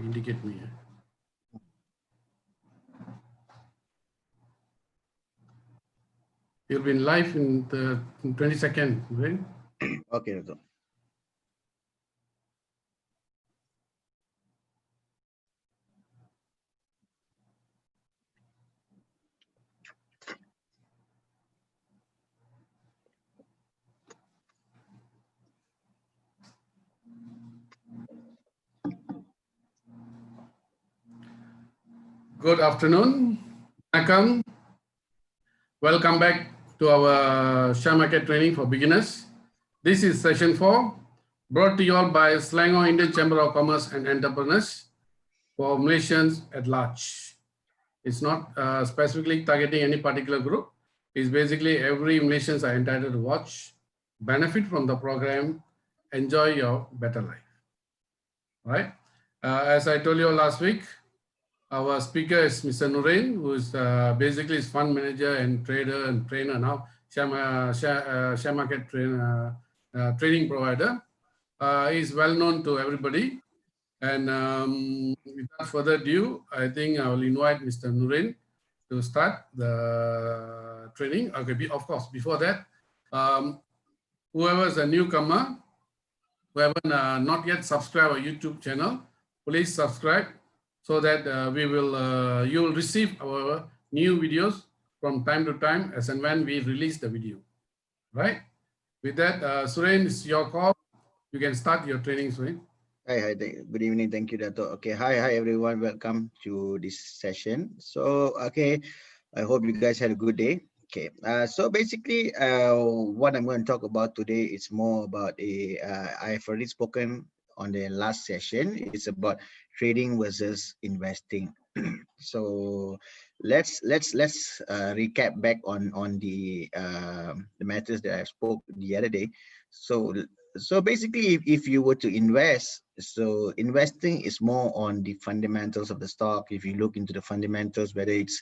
indicate me. You'll be in live in 20 seconds, right? Okay, Dato'. Good afternoon. Welcome back to our share market training for beginners. This is session 4, brought to you all by Selangor Indian Chamber of Commerce and Entrepreneurs for Malaysians at large. It's not specifically targeting any particular group. It's basically every Malaysians are entitled to watch, benefit from the program, enjoy your better life. Right? As I told you last week, our speaker is Mr. Nurin, who is basically is fund manager and trader and trainer now, share market trading provider. He's well known to everybody. And without further ado, I think I will invite Mr. Nurin to start the training. Okay, of course, before that, whoever is a newcomer, who haven't not yet subscribed our YouTube channel, please subscribe so that you will receive our new videos from time to time as and when we release the video. Right? With that, Suren, it's your call. You can start your training, Suren. Hi, good evening. Thank you, Dato'. Okay, hi everyone. Welcome to this session. So, okay, I hope you guys had a good day. Okay, so basically, what I'm going to talk about today is more about I've already spoken on the last session. It's about trading versus investing. So let's recap back on the matters that I spoke the other day. So basically, if you were to invest, so investing is more on the fundamentals of the stock. If you look into the fundamentals, whether it's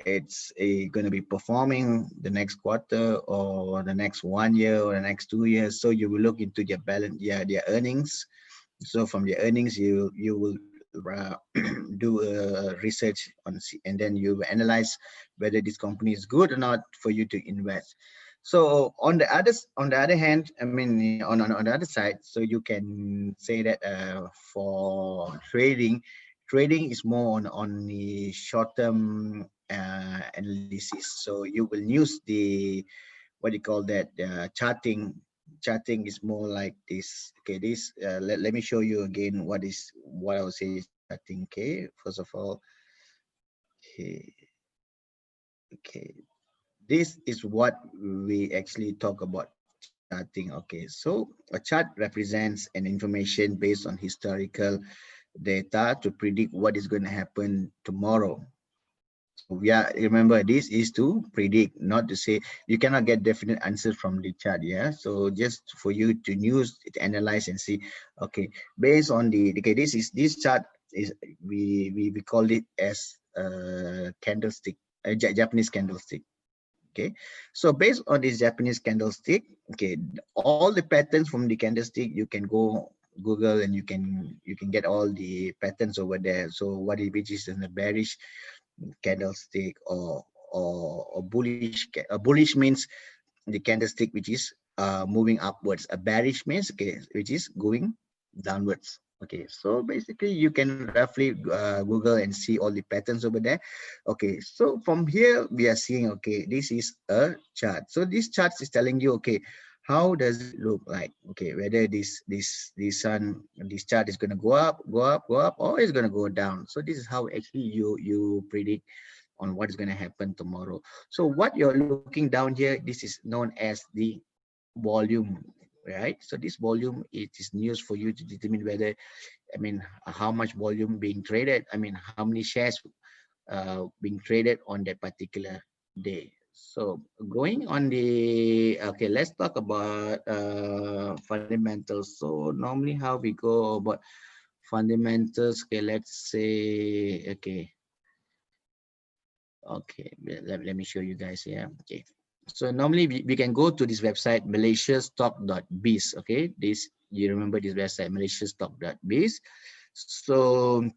going to be performing the next quarter or the next 1 year or the next 2 years, so you will look into their balance, their earnings. So from the earnings, you will do research on, and then you will analyze whether this company is good or not for you to invest. So on the other hand, I mean, on the other side, so you can say that for trading is more on the short-term analysis. So you will use the, what do you call that, charting. Charting is more like this. Okay, this let me show you again what I would say is charting. Okay, first of all, okay, this is what we actually talk about charting. Okay, so a chart represents an information based on historical data to predict what is going to happen tomorrow. So yeah, remember, this is to predict, not to say. You cannot get definite answers from the chart. Yeah, so just for you to use it, analyze and see. Okay, based on okay, this chart is we call it as candlestick, Japanese candlestick. Okay, so based on this Japanese candlestick, okay, all the patterns from the candlestick, you can go Google and you can get all the patterns over there. So which is in the bearish candlestick or bullish. A bullish means the candlestick which is moving upwards. A bearish means, okay, which is going downwards. Okay, so basically you can roughly Google and see all the patterns over there. Okay, so from here we are seeing, okay, this is a chart. So this chart is telling you, okay, how does it look like? Okay, whether this chart is going to go up, or it's going to go down. So this is how actually you predict on what is going to happen tomorrow. So what you're looking down here, this is known as the volume, right? So this volume, it is used for you to determine whether, I mean, how much volume being traded, I mean, how many shares being traded on that particular day. So going on the, okay, let's talk about fundamentals. So normally how we go about fundamentals, okay, let's say, okay, let me show you guys here. Okay, so normally we can go to this website, malaysiastock.biz. Okay, this, you remember this website, malaysiastock.biz. So,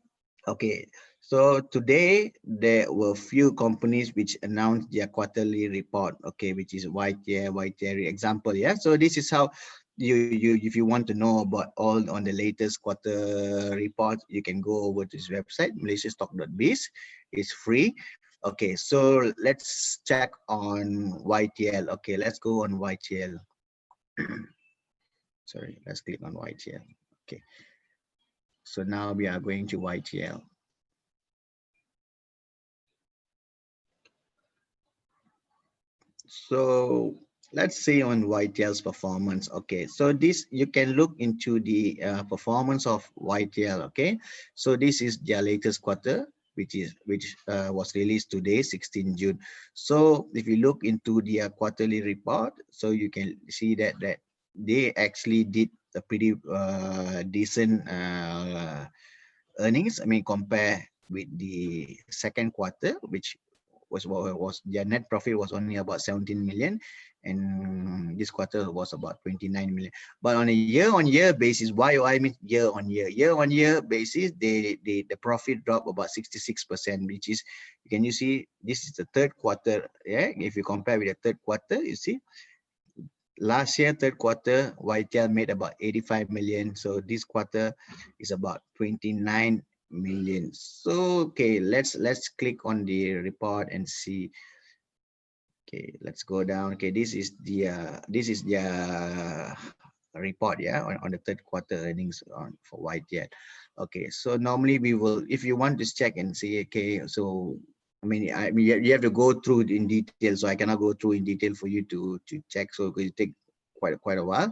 okay. So today there were few companies which announced their quarterly report, okay, which is YTL example, yeah. So this is how you if you want to know about all on the latest quarter report, you can go over to this website, malaysiastock.biz. It's free. Okay, so let's check on YTL. Okay, let's go on YTL. Sorry, let's click on YTL. Okay, so now we are going to YTL. So let's say on YTL's performance. Okay, so this you can look into the performance of YTL. Okay, so this is their latest quarter, which was released today, 16 June. So if you look into their quarterly report, so you can see that they actually did a pretty decent earnings. I mean, compare with the second quarter, which was their net profit was only about 17 million, and this quarter was about 29 million. But on a year-on-year basis, YOI means year-on-year basis, the profit dropped about 66%, which is, can you see, this is the third quarter. Yeah, if you compare with the third quarter, you see last year third quarter YTL made about 85 million, so this quarter is about 29 million. So okay, let's click on the report and see. Okay, let's go down. Okay, this is the report, yeah, on the third quarter earnings for YTL. Okay, so normally we will, if you want to check and see, okay, so I mean you have to go through in detail, so I cannot go through in detail for you to check, so it take quite a while.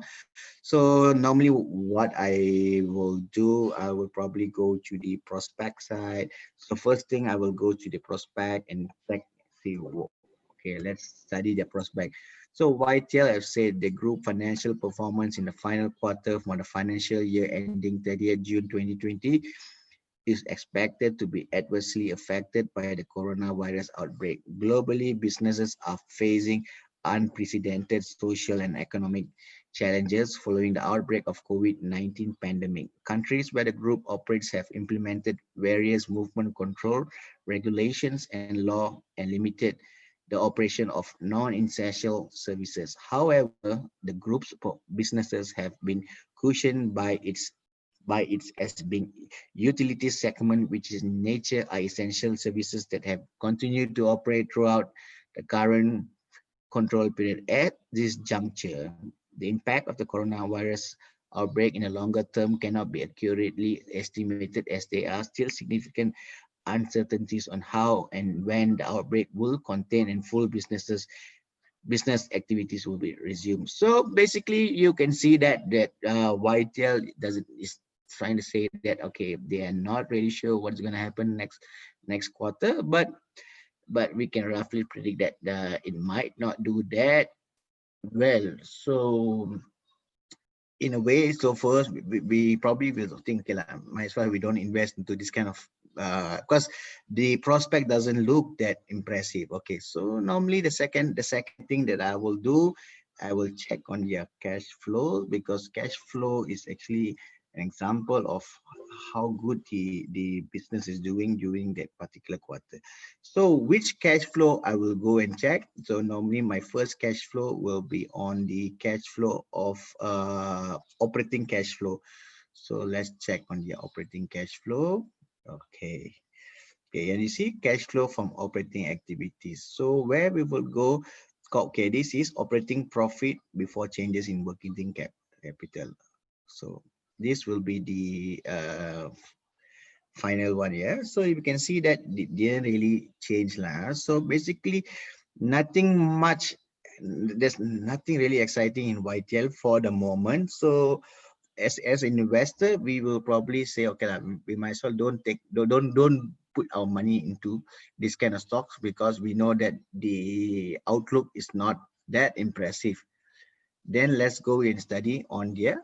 So normally what I will do, I will probably go to the prospect side. So first thing I will go to the prospect and check, see, okay, let's study the prospect. So YTL have said the group financial performance in the final quarter for the financial year ending 30th June 2020 is expected to be adversely affected by the coronavirus outbreak. Globally, businesses are facing unprecedented social and economic challenges following the outbreak of COVID-19 pandemic. Countries where the group operates have implemented various movement control regulations and law and limited the operation of non-essential services. However, the group's businesses have been cushioned by its as being utility segment, which is in nature are essential services that have continued to operate throughout the current control period. At this juncture, the impact of the coronavirus outbreak in the longer term cannot be accurately estimated, as there are still significant uncertainties on how and when the outbreak will contain and full business activities will be resumed. So basically, you can see that YTL is trying to say that, okay, they are not really sure what's going to happen next quarter, but we can roughly predict that it might not do that well. So in a way, so first we probably will think, okay, like, might as well we don't invest into this kind of because the prospect doesn't look that impressive. Okay, so normally the second thing that I will do, I will check on their cash flow, because cash flow is actually an example of how good the business is doing during that particular quarter. So which cash flow I will go and check. So normally my first cash flow will be on the cash flow of operating cash flow. So let's check on the operating cash flow. Okay. Okay, and you see cash flow from operating activities. So where we will go, okay, this is operating profit before changes in working capital. So this will be the final one here. So you can see that it didn't really change last. So basically nothing much, there's nothing really exciting in YTL for the moment. So as an investor, we will probably say, okay, we might as well don't put our money into this kind of stocks, because we know that the outlook is not that impressive. Then let's go and study on their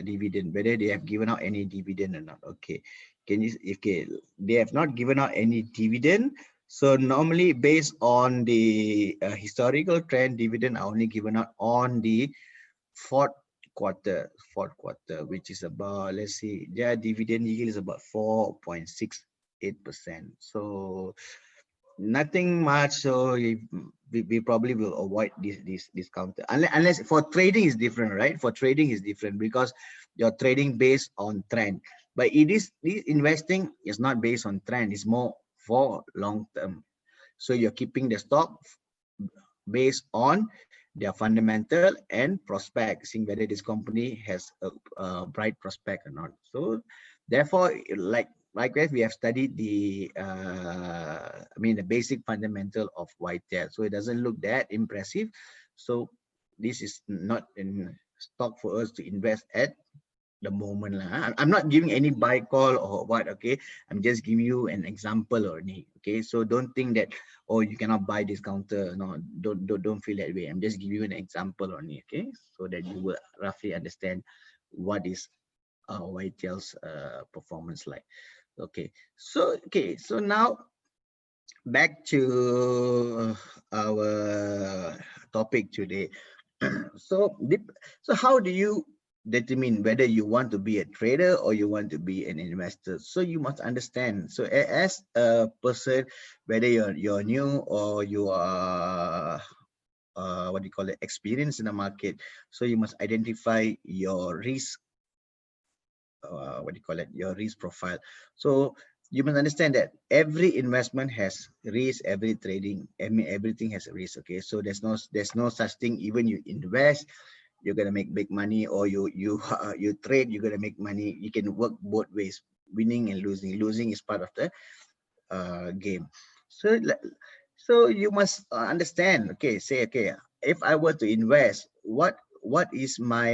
dividend, whether they have given out any dividend or not. Okay, okay, they have not given out any dividend. So normally based on the historical trend, dividend are only given out on the fourth quarter, fourth quarter, which is about, let's see, their dividend yield is about 4.68%. So nothing much. So we probably will avoid this counter, unless for trading is different, right? For trading is different because you're trading based on trend. But this investing is not based on trend. It's more for long term. So you're keeping the stock based on their fundamental and prospect, seeing whether this company has a bright prospect or not. So therefore, likewise, we have studied the the basic fundamental of YTL. So it doesn't look that impressive. So this is not in stock for us to invest at the moment lah. I'm not giving any buy call or what, okay? I'm just giving you an example only, okay? So don't think that, oh, you cannot buy this counter. No, don't feel that way. I'm just giving you an example only, okay? So that you will roughly understand what is YTL's performance like. Okay, so now back to our topic today. So how do you determine whether you want to be a trader or you want to be an investor? So you must understand. So as a person, whether you're new or you are what do you call it, experienced in the market, so you must identify your risk, what do you call it, your risk profile. So you must understand that every investment has risk, every trading, everything has a risk. Okay, so there's no such thing. Even you invest, you're gonna make big money, or you trade, you're gonna make money. You can work both ways, winning and losing. Losing is part of the game. So you must understand. Okay, say, okay, if I were to invest, what is my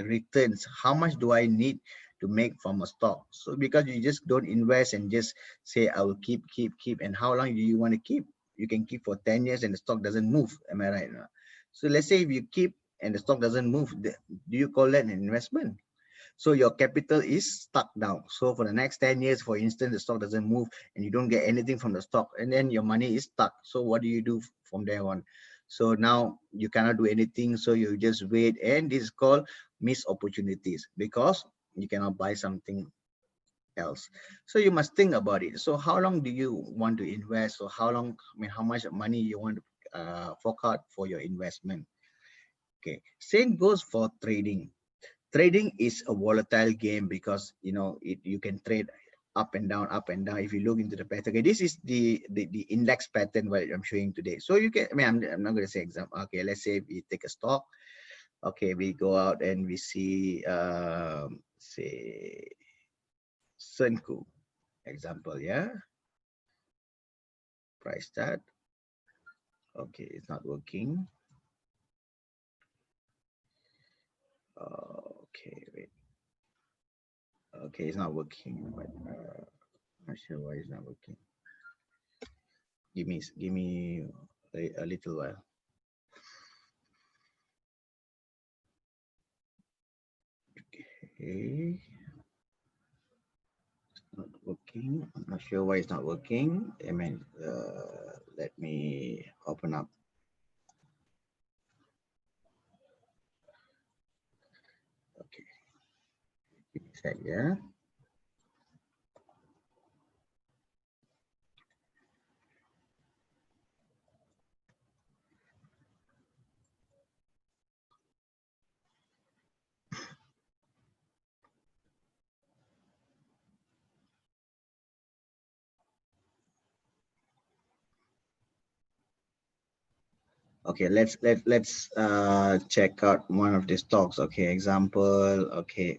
returns? How much do I need to make from a stock? So because you just don't invest and just say I will keep, and how long do you want to keep? You can keep for 10 years and the stock doesn't move. Am I right? So let's say if you keep and the stock doesn't move, do you call that an investment? So your capital is stuck down. So for the next 10 years, for instance, the stock doesn't move and you don't get anything from the stock, and then your money is stuck. So what do you do from there on? So now you cannot do anything. So you just wait, and this is called missed opportunities because you cannot buy something else. So you must think about it. So how long do you want to invest? So how long, how much money you want to fork out for your investment? Okay, same goes for trading. Trading is a volatile game because you can trade up and down, up and down. If you look into the pattern, okay, this is the index pattern what I'm showing today. So you can, I'm not going to say example. Okay, let's say we take a stock. Okay, we go out and we see say Senku example. Yeah, price chart. Okay, it's not working. Okay, wait. Okay, it's not working, but not sure why it's not working. Give me a little while. Okay, it's not working. I'm not sure why it's not working. Let me open up. Okay, give me a sec, yeah. Okay, let's check out one of the stocks. Okay, example. Okay,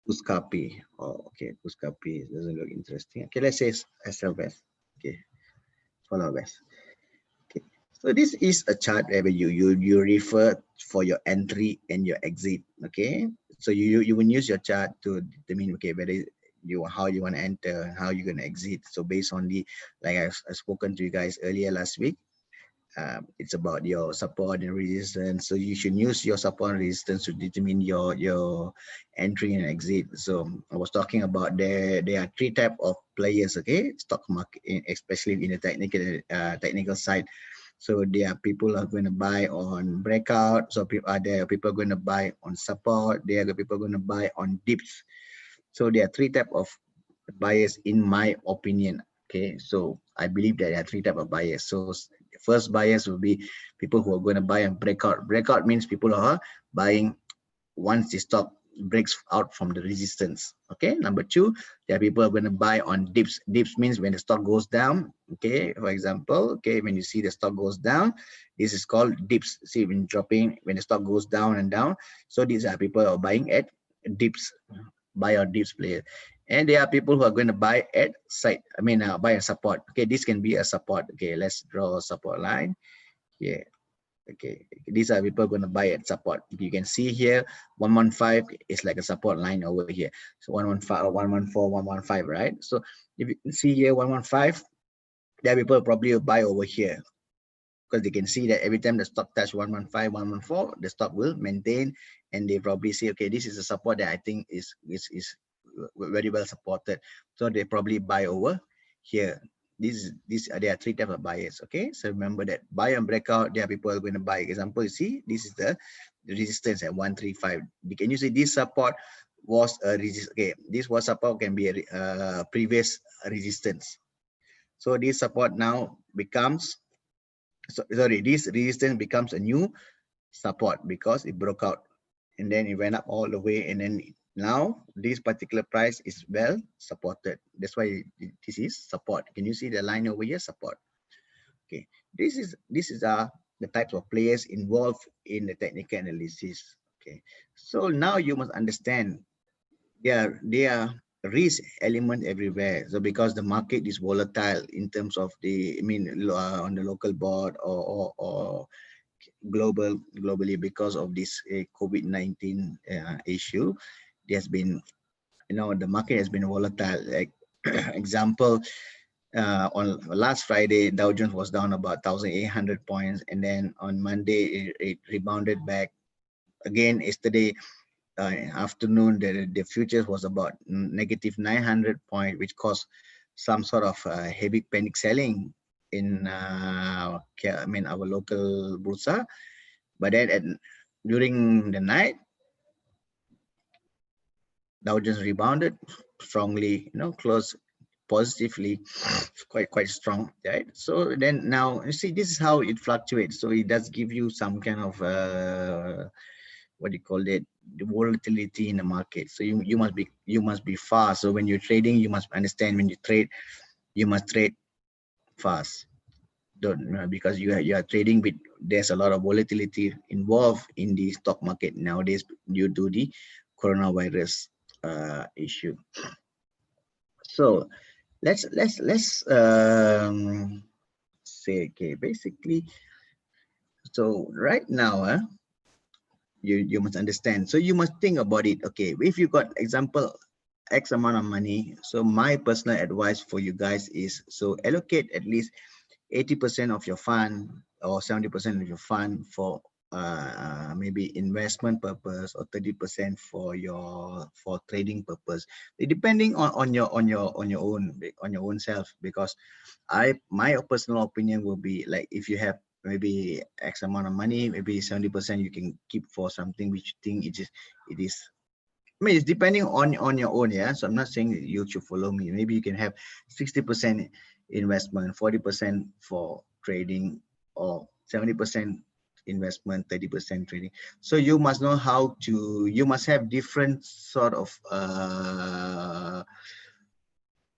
Kuskapi. Oh, okay, Kuskapi doesn't look interesting. Okay, let's say SLVest. Okay, follow West. Okay, so this is a chart where you refer for your entry and your exit. Okay, so you will use your chart to determine, okay, whether how you want to enter and how you're going to exit. So based on the, like I've spoken to you guys earlier last week, it's about your support and resistance. So you should use your support and resistance to determine your entry and exit. So I was talking about there are three types of players. Okay, stock market, especially in the technical side. So there are people are going to buy on breakout. So there are people going to buy on support. There are people going to buy on dips. So there are three type of buyers in my opinion. Okay, so I believe that there are three type of buyers. So first buyers will be people who are going to buy on breakout. Breakout means people are buying once the stock breaks out from the resistance. Okay, number two, there are people who are going to buy on dips. Dips means when the stock goes down. Okay, for example, okay, when you see the stock goes down, this is called dips. See, when dropping, when the stock goes down and down, so these are people who are buying at dips, buy or dips player. And there are people who are going to buy at side, buy a support. Okay, this can be a support. Okay, let's draw a support line. Yeah, okay, these are people going to buy at support. You can see here 115 is like a support line over here. So 115, 114, 115, right? So if you can see here 115, there are people probably will buy over here, because they can see that every time the stock touch 115, 114, the stock will maintain, and they probably say, okay, this is a support that I think is very well supported. So they probably buy over here. There are three types of buyers. Okay, so remember that buy and breakout, there are people who are going to buy. Example, you see this is the resistance at 135. Can you see this support was a resist? Okay, this was support, can be a previous resistance. So this support now becomes, this resistance becomes a new support because it broke out and then it went up all the way, and then now this particular price is well supported. That's why this is support. Can you see the line over here? Support. Okay, this is the types of players involved in the technical analysis. Okay, so now you must understand there are risk element everywhere. So because the market is volatile in terms of on the local board or globally, because of this COVID-19 issue, there's been, the market has been volatile. Like example, on last Friday, Dow Jones was down about 1,800 points, and then on Monday it rebounded back. Again, yesterday afternoon, the futures was about negative 900 point, which caused some sort of heavy panic selling in our local bursa. But then during the night, Dow Jones rebounded strongly, closed positively, quite strong, right? So then now you see, this is how it fluctuates. So it does give you some kind of what do you call it, the volatility in the market. So you must be fast. So when you're trading, you must understand, when you trade, you must trade fast. Don't, because you are trading with, there's a lot of volatility involved in the stock market nowadays due to the coronavirus issue. So let's say, okay, basically, so right now you must understand. So you must think about it. Okay, if you got example X amount of money, so my personal advice for you guys is, so allocate at least 80% of your fund or 70% of your fund for maybe investment purpose, or 30% for trading purpose, depending on your own self. Because my personal opinion will be like, if you have maybe X amount of money, maybe 70% you can keep for something which you think it is, it's depending on your own. Yeah, so I'm not saying that you should follow me. Maybe you can have 60% investment, 40% for trading, or 70% investment, 30% trading. So you must know how to, you must have different sort of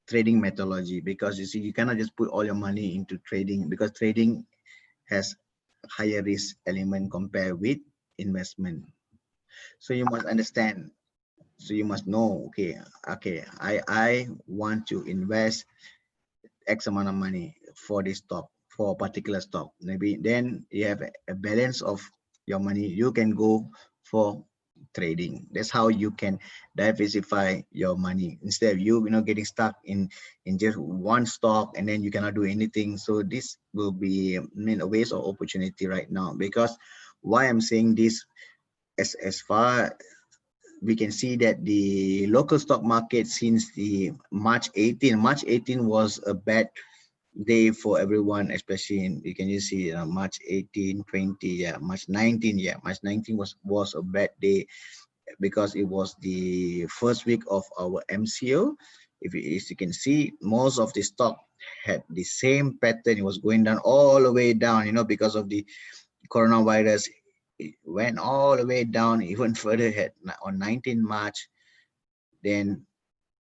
trading methodology, because you see, you cannot just put all your money into trading, because trading has higher risk element compared with investment. So you must understand. So you must know, okay, I want to invest X amount of money for this stock, for a particular stock. Maybe then you have a balance of your money, you can go for trading. That's how you can diversify your money, instead of you getting stuck in just one stock and then you cannot do anything. So this will be a waste of opportunity right now. Because why I'm saying this, as far we can see that the local stock market since the March 18 was a bad day for everyone, especially in, you can just see March 18, 20, yeah, March 19, yeah, March 19 was a bad day because it was the first week of our MCO. If you can see, most of the stock had the same pattern. It was going down all the way down, because of the coronavirus. It went all the way down even further ahead on 19 March. Then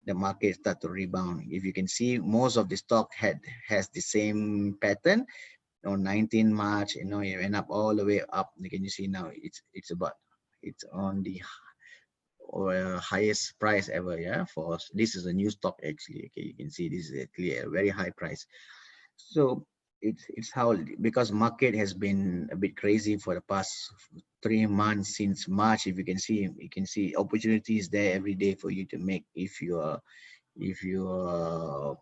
the market start to rebound. If you can see, most of the stock has the same pattern. On 19 March, it went up all the way up. You can see now it's on the highest price ever, yeah, for us. This is a new stock actually. Okay, you can see this is actually a very high price. So it's how, because market has been a bit crazy for the past 3 months since March. If you can see opportunities there every day for you to make, if you're a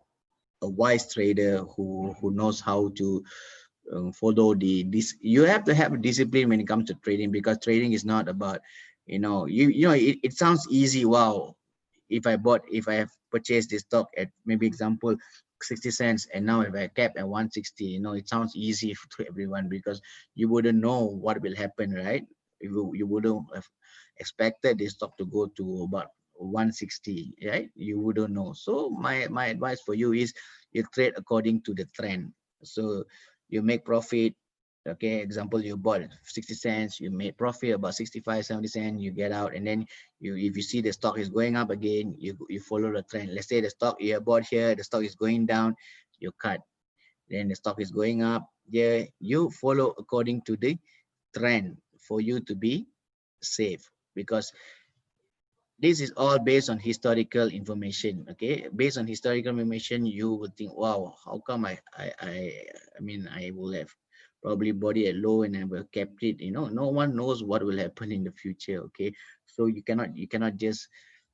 wise trader who knows how to follow this. You have to have a discipline when it comes to trading, because trading is not about, it sounds easy. Wow, if I have purchased this stock at, maybe example, 60 cents, and now if I cap at 160, it sounds easy to everyone, because you wouldn't know what will happen, right? You wouldn't have expected this stock to go to about 160, right? You wouldn't know. So my advice for you is, you trade according to the trend. So you make profit. Okay, example, you bought 60 cents, you made profit about 65, 70 cents, you get out, and then if you see the stock is going up again, you follow the trend. Let's say the stock you bought here, the stock is going down, you cut. Then the stock is going up, yeah, you follow according to the trend for you to be safe, because this is all based on historical information. Okay, based on historical information, you would think, wow, how come I mean, I will have probably bought it at low and I will kept it. No one knows what will happen in the future. Okay, so you cannot just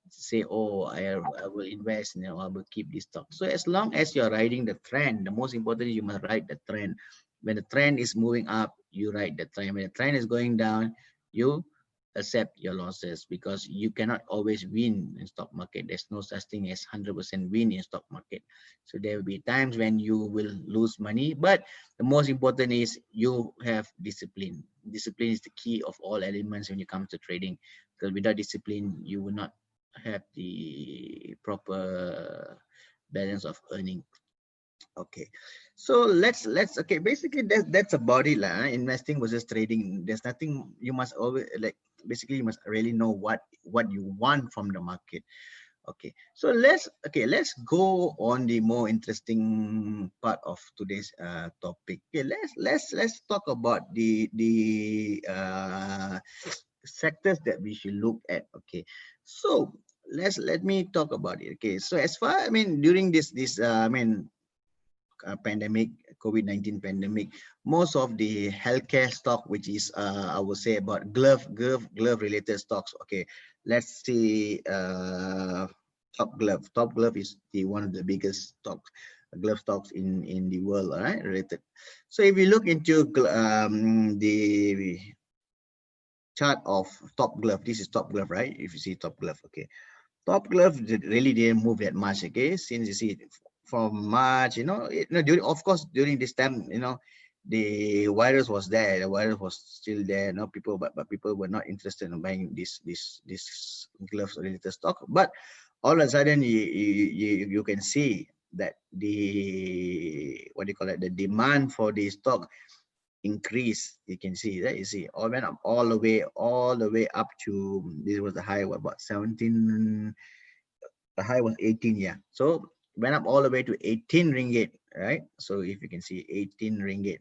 say, oh, I will invest, I will keep this stock. So as long as you're riding the trend, the most important is you must ride the trend. When the trend is moving up, you ride the trend. When the trend is going down, you accept your losses, because you cannot always win in stock market. There's no such thing as 100% win in stock market. So there will be times when you will lose money, but the most important is you have discipline. Discipline is the key of all elements when it comes to trading, because without discipline, you will not have the proper balance of earning. Okay, so let's okay, basically that's about it lah. Investing versus trading, there's nothing. You must always, like, basically you must really know what you want from the market. Okay, so let's go on the more interesting part of today's topic. Okay, let's talk about the sectors that we should look at. Okay, so let me talk about it. Okay, so as far, I mean, during this pandemic, COVID-19 pandemic, most of the healthcare stock, which is I would say about glove related stocks. Okay, let's see. Top glove is the one of the biggest stocks, glove stocks in the world. All right, related. So if we look into the chart of top glove, this is top glove, right? If you see top glove, okay, top glove really didn't move that much. Okay, since you see from March, during, of course, during this time, the virus was there. The virus was still there. No people, but people were not interested in buying this gloves related stock. But all of a sudden, you can see that the, what do you call it, the demand for the stock increase. You can see that, you see, all went up all the way up to, this was the high, what, about 17, the high was 18, yeah. So went up all the way to 18 ringgit, right? So if you can see 18 ringgit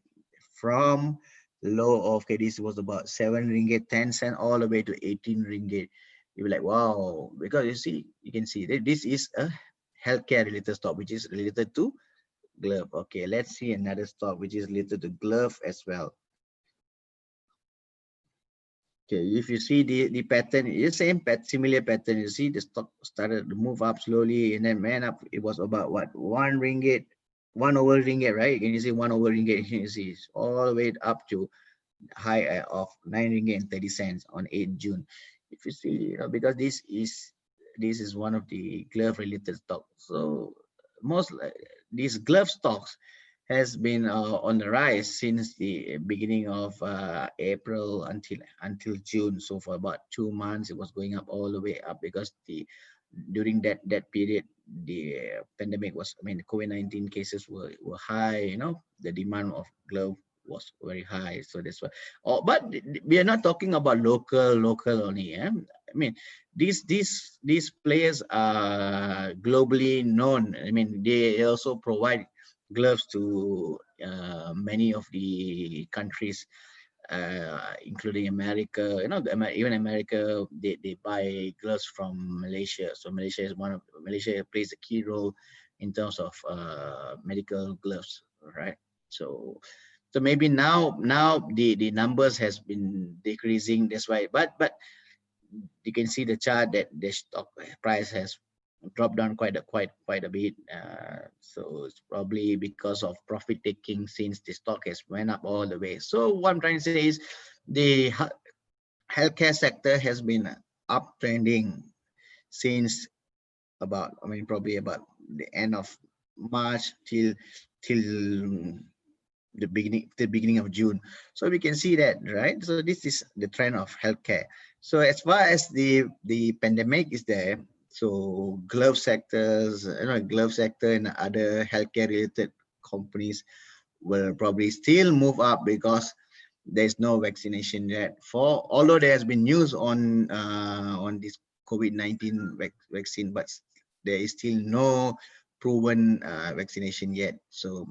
from low of, okay, this was about 7 ringgit 10 cent, all the way to 18 ringgit. You'll be like, wow, because you can see that this is a healthcare related stock, which is related to glove. Okay, let's see another stock which is related to glove as well. Okay, if you see the pattern, it's the same similar pattern. You see the stock started to move up slowly and then went up. It was about what, 1 ringgit, 1 over ringgit, right? Can you see 1 over ringgit? You see it's all the way up to high of 9 ringgit and 30 cents on 8 June. If you see, because this is one of the glove related stocks. So most these glove stocks, has been on the rise since the beginning of April until June. So for about 2 months, it was going up all the way up because the during that period the pandemic was, I mean, the COVID-19 cases were high. You know, the demand of glove was very high. So that's why. Oh, but we are not talking about local only. Eh? I mean, these players are globally known. I mean, they also provide gloves to many of the countries, including America. You know, even America, they buy gloves from Malaysia. So Malaysia plays a key role in terms of medical gloves, right? So so maybe now the numbers has been decreasing. That's why, but you can see the chart that the stock price has dropped down quite a bit. So it's probably because of profit taking since the stock has went up all the way. So what I'm trying to say is the healthcare sector has been uptrending since about, I mean, probably about the end of March till the beginning of June. So we can see that, right? So this is the trend of healthcare. So as far as the pandemic is there, so glove sectors, glove sector and other healthcare related companies will probably still move up because there's no vaccination yet. For although there has been news on this COVID-19 vaccine, but there is still no proven vaccination yet. So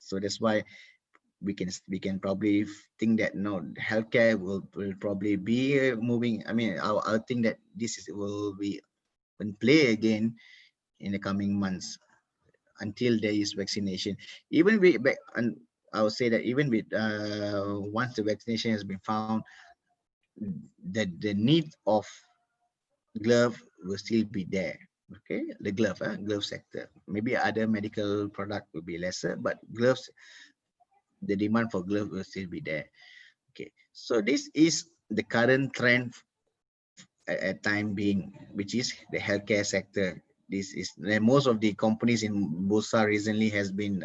that's why we can probably think that no, healthcare will probably be moving. I mean, I think that will be in play again in the coming months until there is vaccination. Even and I would say that even with once the vaccination has been found, that the need of glove will still be there. Okay, the glove sector. Maybe other medical product will be lesser, but gloves, the demand for gloves will still be there. Okay, so this is the current trend at time being, which is the healthcare sector. This is most of the companies in Bursa recently has been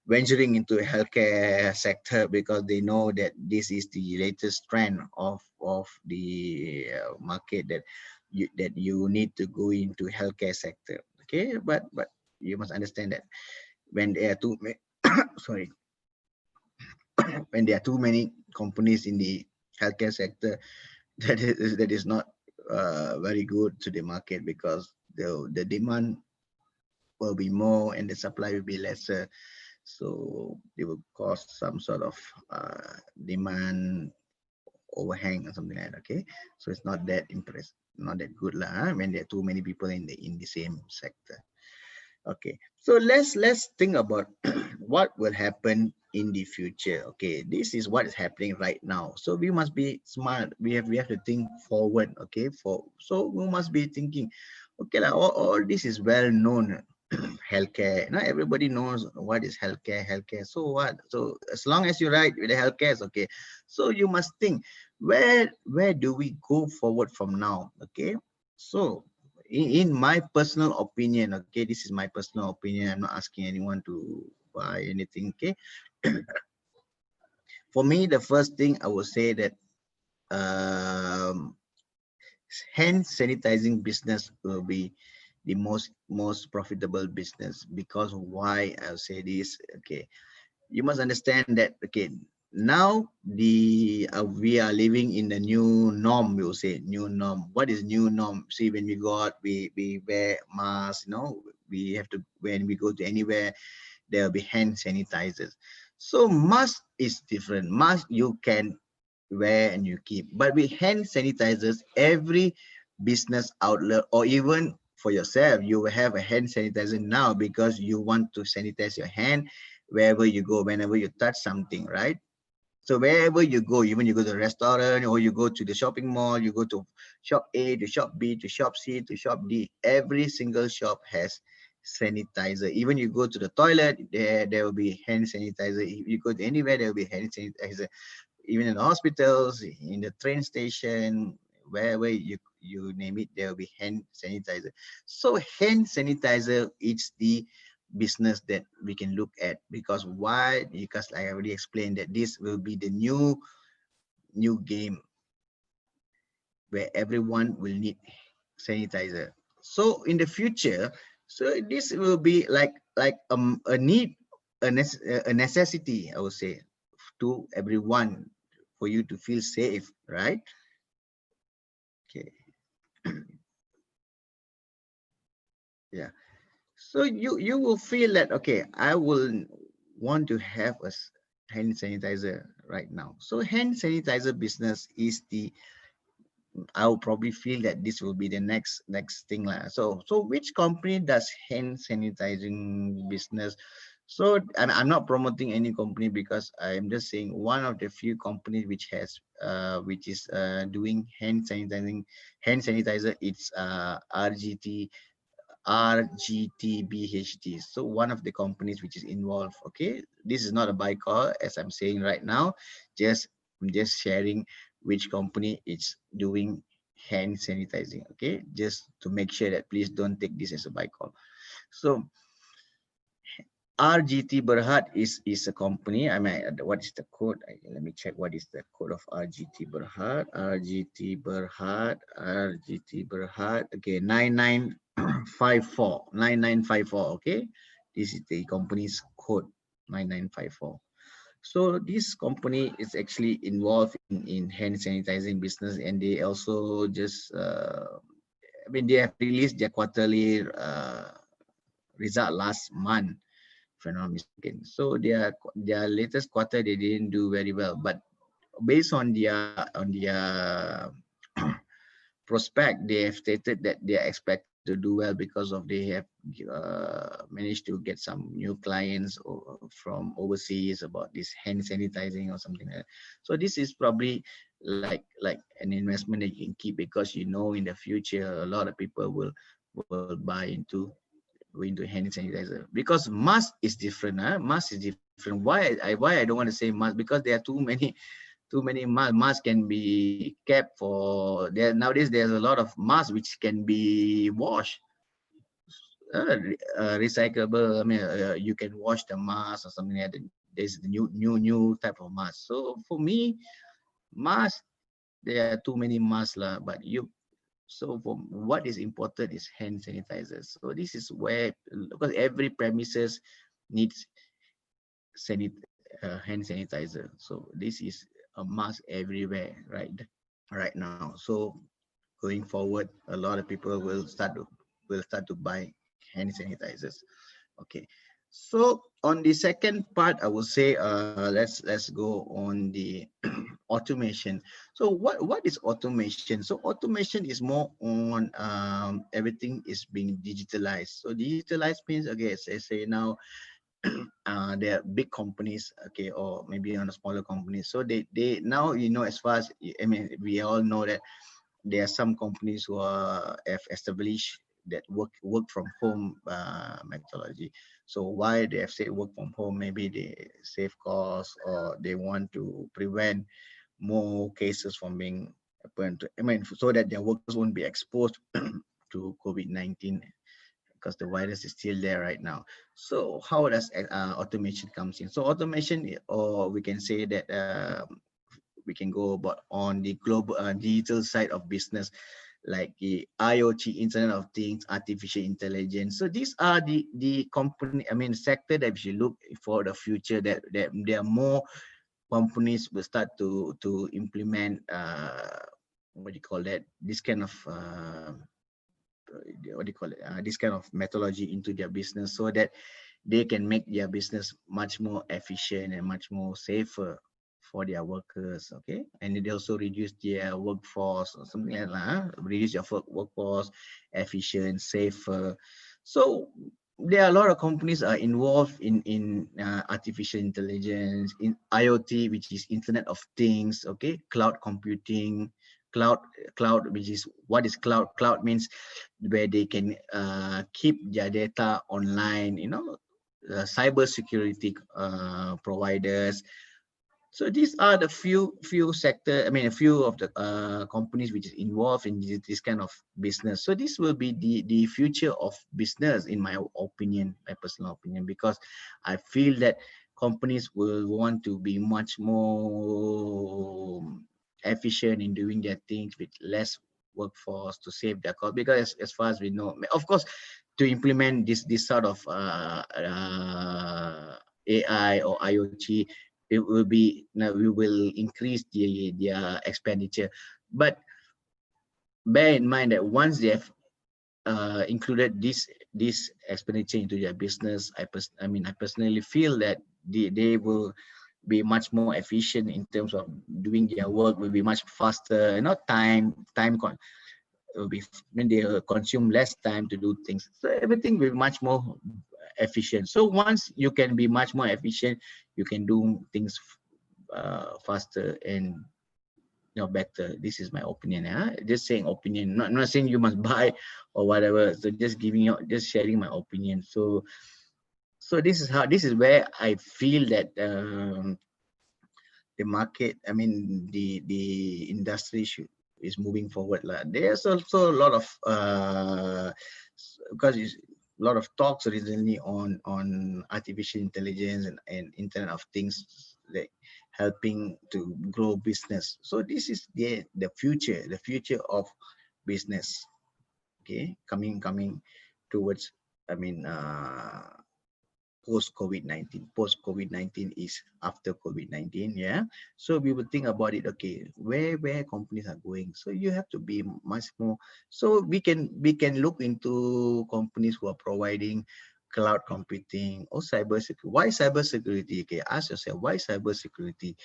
venturing into the healthcare sector because they know that this is the latest trend of the market, that you need to go into healthcare sector. Okay, but you must understand that when there are too many sorry, when there are too many companies in the healthcare sector, that is not very good to the market because the demand will be more and the supply will be lesser. So it will cause some sort of demand overhang or something like that. Okay, so it's not that not that good lah, when there are too many people in the same sector. Okay, so let's think about what will happen in the future. Okay, this is what is happening right now. So we must be smart. We have to think forward. Okay, so we must be thinking. Okay, like all this is well known. Healthcare. Now everybody knows what is healthcare. Healthcare. So what? So as long as you're right with the healthcare, is okay. So you must think where do we go forward from now? Okay, so in my personal opinion, okay, this is my personal opinion, I'm not asking anyone to buy anything. Okay, for me, the first thing I would say that um hand sanitizing business will be the most profitable business. Because why I'll say this? Okay, you must understand that, okay, now we are living in the new norm. We will say new norm. What is new norm? See, when we go out, we wear masks. We have to, when we go to anywhere, there will be hand sanitizers. So mask is different. Mask you can wear and you keep, but with hand sanitizers, every business outlet or even for yourself, you will have a hand sanitizer now because you want to sanitize your hand wherever you go, whenever you touch something, right? So wherever you go, even you go to a restaurant or you go to the shopping mall, you go to shop A to shop B to shop C to shop D, every single shop has sanitizer. Even you go to the toilet, there will be hand sanitizer. If you go to anywhere, there will be hand sanitizer. Even in the hospitals, in the train station, wherever you name it, there will be hand sanitizer. So hand sanitizer is the business that we can look at. Because why? Because I already explained that this will be the new game where everyone will need sanitizer. So in the future, so this will be like a need, a necessity, I would say, to everyone, for you to feel safe, right? Okay. Yeah. So you will feel that, okay, I will want to have a hand sanitizer right now. So hand sanitizer business is the, I will probably feel that this will be the next thing lah. So which company does hand sanitizing business? So I'm not promoting any company, because I'm just saying one of the few companies which has which is doing hand sanitizer. It's RGTBHD. So one of the companies which is involved. Okay, this is not a buy call, as I'm saying right now. I'm just sharing which company is doing hand sanitizing. Okay, just to make sure that please don't take this as a buy call. So RGT Berhad is a company. I mean, what is the code? Let me check what is the code of RGT Berhad. RGT Berhad. Okay, 9954. Okay, this is the company's code, 9954. So this company is actually involved in hand sanitizing business, and they also just I mean, they have released their quarterly result last month, if I'm not mistaken. So their latest quarter, they didn't do very well, but based on their prospect, they have stated that they are expected to do well, because of they have managed to get some new clients from overseas about this hand sanitizing or something like that. So this is probably like an investment that you can keep, because you know in the future a lot of people will buy into hand sanitizer, because mask is different. Mask is different. Why I don't want to say mask, because there are too many masks. Masks can be kept for there nowadays. There's a lot of masks which can be washed, recyclable. I mean, you can wash the mask or something like that. There's the new type of mask. So for me, mask, there are too many masks lah. But so for what is important is hand sanitizer. So this is where, because every premises needs hand sanitizer. So this is a must everywhere, right now. So going forward, a lot of people will start to buy hand sanitizers. Okay. So on the second part, I would say let's go on the automation. So what is automation? So automation is more on everything is being digitalized. So digitalized means, okay, say now there are big companies, okay, or maybe on a smaller company. So they now, as far as, I mean, we all know that there are some companies who have established that work from home methodology. So why they have said work from home? Maybe they save costs, or they want to prevent more cases from being happen to, I mean, so that their workers won't be exposed to COVID-19, because the virus is still there right now. So how does automation comes in? So automation, or we can say that we can go about on the global digital side of business, like the IoT, Internet of Things, artificial intelligence. So these are the company, I mean, sector that if you look for the future, that there are more companies will start to implement what do you call that? This kind of this kind of methodology into their business, so that they can make their business much more efficient and much more safer for their workers. Okay, and they also reduce their workforce or something like that. Reduce your workforce, efficient, safer. So there are a lot of companies are involved in artificial intelligence, in IoT, which is Internet of Things. Okay, cloud computing, cloud, which is, what is cloud? Cloud means where they can keep their data online. Cyber security providers, So these are the few sector, I mean, a few of the companies which is involved in this kind of business. So this will be the future of business, in my opinion, my personal opinion, because I feel that companies will want to be much more efficient in doing their things with less workforce to save their cost. Because as far as we know, of course, to implement this sort of AI or IoT, it will be, we will increase their expenditure. But bear in mind that once they have included this expenditure into their business, I mean, I personally feel that they will be much more efficient in terms of doing their work, will be much faster, and not will be, when they consume less time to do things. So everything will be much more efficient. So once you can be much more efficient, you can do things faster and better. This is my opinion. Just saying opinion, not saying you must buy or whatever. So just giving you, just sharing my opinion. So this is where I feel that the market, I mean, the industry is moving forward. There's also a lot of because it's a lot of talks recently on artificial intelligence and Internet of Things, like helping to grow business. So this is the future of business. Okay, coming towards, I mean, post-COVID-19 is after COVID-19. Yeah, so we would think about it. Okay, where companies are going, so you have to be much more. So we can look into companies who are providing cloud computing or cybersecurity. Why cybersecurity? Okay, ask yourself, why cybersecurity?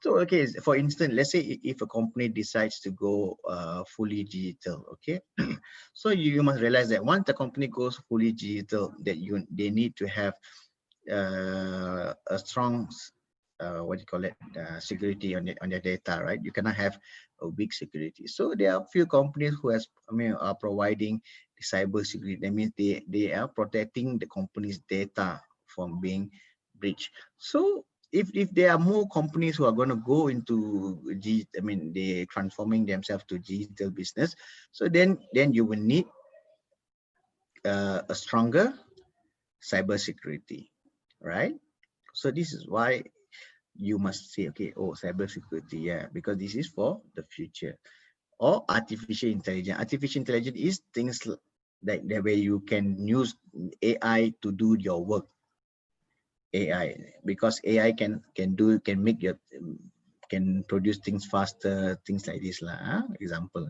So okay, for instance, let's say if a company decides to go fully digital, okay, so you must realize that once the company goes fully digital, that they need to have a strong what do you call it, security on their data, right? You cannot have a weak security. So there are few companies who are providing the cyber security. That means they are protecting the company's data from being breached. So if there are more companies who are going to go into they transforming themselves to digital business, so then you will need a stronger cyber security, right? So this is why you must say, okay, oh, cyber security, yeah, because this is for the future. Or artificial intelligence. Artificial intelligence is things like that where you can use AI to do your work. AI, because AI can make your can produce things faster, things like this lah. Example.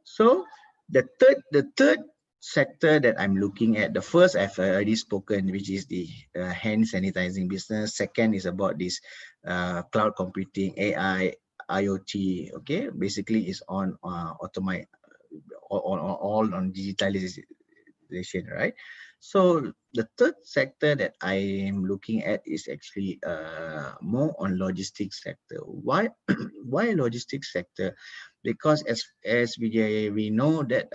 So the third sector that I'm looking at, the first I've already spoken, which is the hand sanitizing business. Second is about this cloud computing, AI, IoT. Okay, basically is on automate, all on digitalization, right? So the third sector that I am looking at is actually more on logistics sector. Why why logistics sector? Because as we know that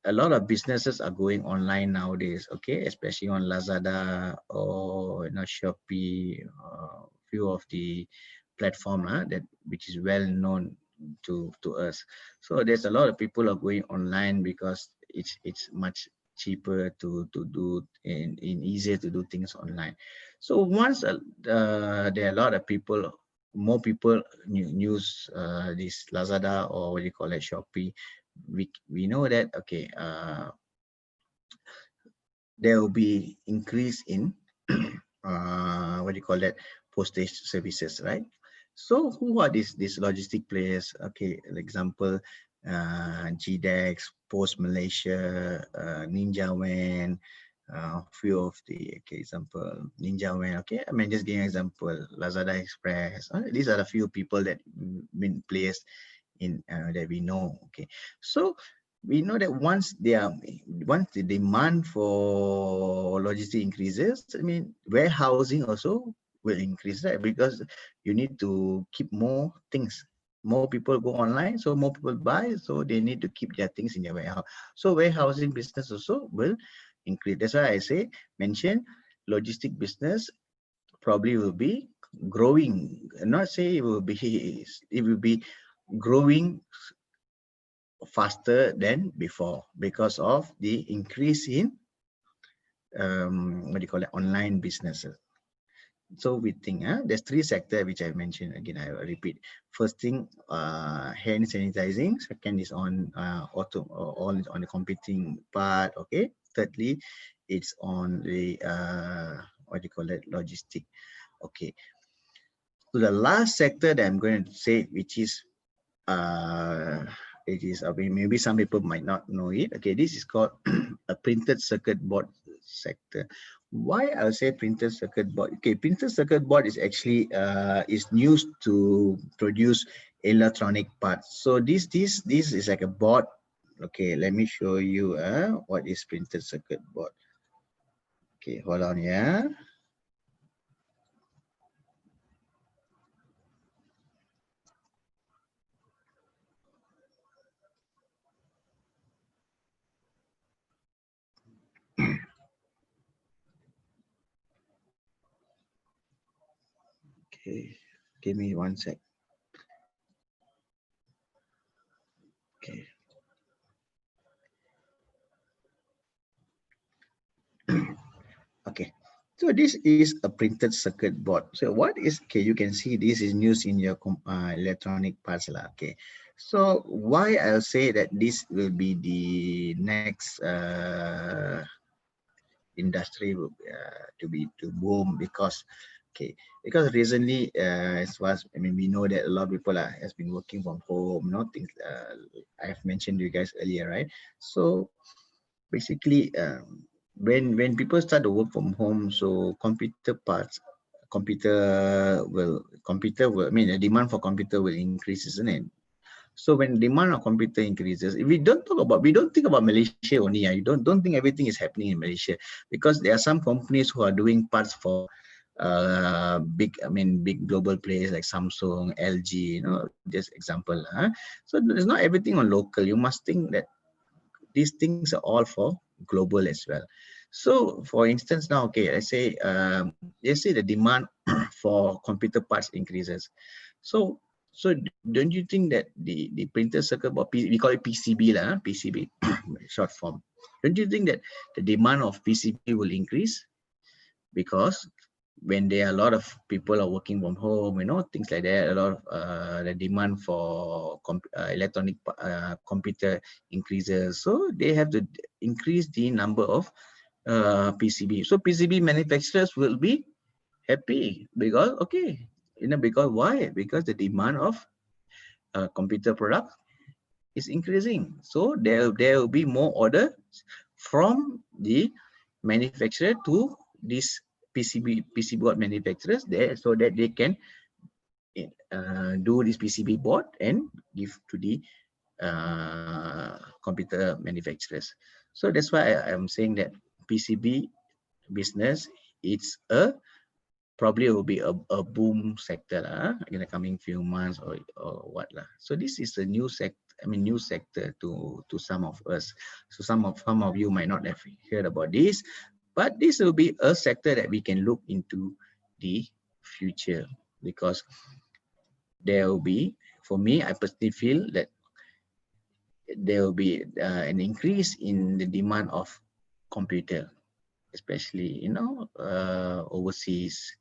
a lot of businesses are going online nowadays, okay, especially on Lazada or Shopee, few of the platform that which is well known to us. So there's a lot of people are going online because it's much cheaper to do and easier to do things online. So once there are a lot of people, more people use this Lazada or what you call it, Shopee, we know that okay, there will be increase in what do you call that, postage services, right? So who are these logistic players? Okay, example, GDEX, Post Malaysia, Ninja Van, few of the, okay, example Ninja Van. Okay, I mean, just giving an example, Lazada Express. These are the few people that been players in that we know. Okay, so we know that once the demand for logistics increases, I mean, warehousing also will increase, right? Because you need to keep more things. More people go online, so more people buy, so they need to keep their things in their warehouse. So warehousing business also will increase. That's why I say mention logistic business probably will be growing. Not say it will be growing faster than before because of the increase in what do you call it, online businesses. So we think there's three sectors which I mentioned. Again, I will repeat. First thing, hand sanitizing. Second is on all on the computing part. Okay. Thirdly, it's on the what do you call it, logistic. Okay. So the last sector that I'm going to say, which is it is, I mean, maybe some people might not know it. Okay, this is called a printed circuit board sector. Why I'll say printed circuit board? Okay, printed circuit board is actually is used to produce electronic parts. So this is like a board. Okay, let me show you what is printed circuit board. Okay, hold on, yeah. Okay, give me 1 sec. Okay. Okay, so this is a printed circuit board. So what is, okay, you can see this is used in your electronic parts lah. Okay, so why I'll say that this will be the next industry will, to boom, because okay, because recently as far as, I mean, we know that a lot of people has been working from home, you know, things I've mentioned to you guys earlier, right? So basically when people start to work from home, so computer parts, I mean, the demand for computer will increase, isn't it? So when demand of computer increases, if we don't think about Malaysia only. You don't think everything is happening in Malaysia, because there are some companies who are doing parts for big global players like Samsung, LG, you know, just example. So it's not everything on local. You must think that these things are all for global as well. So for instance now, okay, let's say the demand for computer parts increases. So don't you think that the printed circuit board, we call it PCB lah, PCB short form, don't you think that the demand of PCB will increase? Because when there are a lot of people are working from home, you know, things like that, a lot of the demand for electronic computer increases, so they have to increase the number of PCB. So PCB manufacturers will be happy because, okay, you know, because why? Because the demand of computer products is increasing. So there will be more orders from the manufacturer to these PCB board manufacturers there, so that they can do this PCB board and give to the computer manufacturers. So that's why I'm saying that PCB business, it's probably will be a boom sector in the coming few months or what lah. So this is a new sector to some of us. So some of you might not have heard about this, but this will be a sector that we can look into the future, because there will be, for me, I personally feel that there will be an increase in the demand of computer, especially, you know, overseas.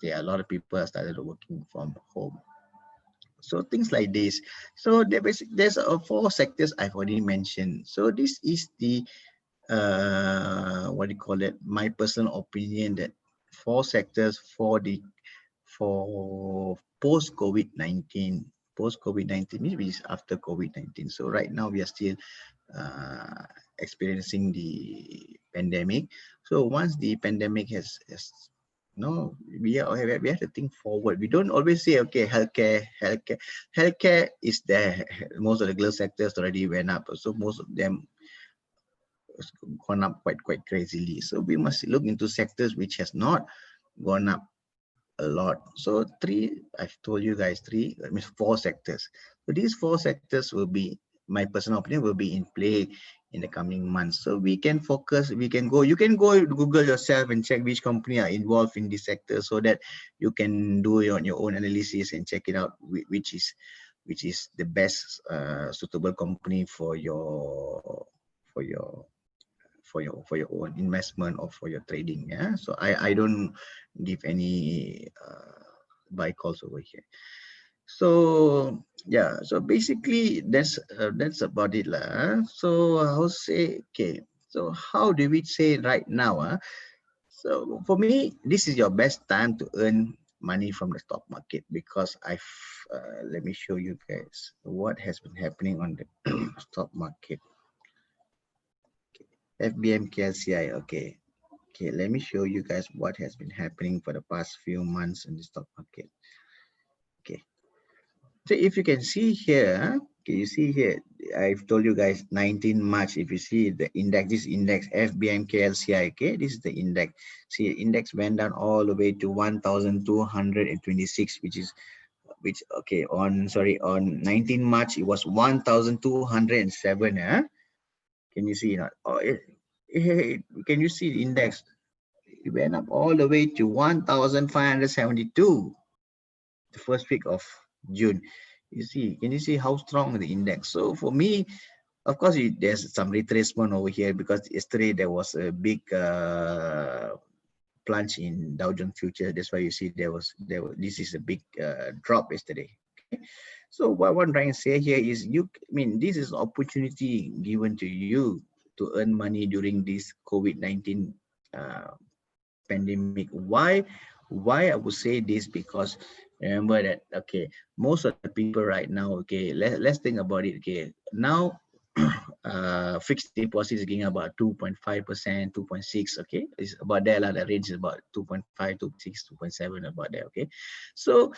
There are a lot of people that started working from home. So things like this. So there's 4 sectors I've already mentioned. So this is the what do you call it? My personal opinion that 4 sectors for post COVID-19. Post COVID-19 means which is after COVID-19. So right now we are still experiencing the pandemic. So once the pandemic has no, we have to think forward. We don't always say, okay, healthcare is there. Most of the global sectors already went up, so most of them has gone up quite crazily. So we must look into sectors which has not gone up a lot. So 3, I've told you guys 3, that means 4 sectors. So these 4 sectors will be, my personal opinion, will be in play in the coming months. So we can focus, we can go, you can go Google yourself and check which company are involved in this sector, so that you can do your own analysis and check it out, which is the best suitable company for for your your own investment or for your trading. Yeah, so I don't give any buy calls over here. So yeah, so basically that's about it lah. So I'll say, okay, so how do we say right now? So for me, this is your best time to earn money from the stock market, because I've let me show you guys what has been happening on the stock market. FBM KLCI. Okay, let me show you guys what has been happening for the past few months in the stock market. Okay, so if you can see here, okay, you see here, I've told you guys 19 March. If you see the index, this index FBM KLCI, okay, this is the index. See, index went down all the way to 1,226, which okay, on 19 March it was 1,207. Can you see that? Oh, can you see the index? It went up all the way to 1,572 the first week of June. You see, can you see how strong the index? So for me, of course, there's some retracement over here, because yesterday there was a big plunge in Dow Jones future. That's why you see this is a big drop yesterday. Okay? So what I'm trying to say here is, this is opportunity given to you to earn money during this COVID-19 pandemic. Why I would say this? Because remember that, okay, most of the people right now, okay, let's think about it. Okay, now fixed deposit is getting about 2.5%, 2.6. Okay, it's about there. The range is about 2.5, 2.6, 2.7, about there. Okay, so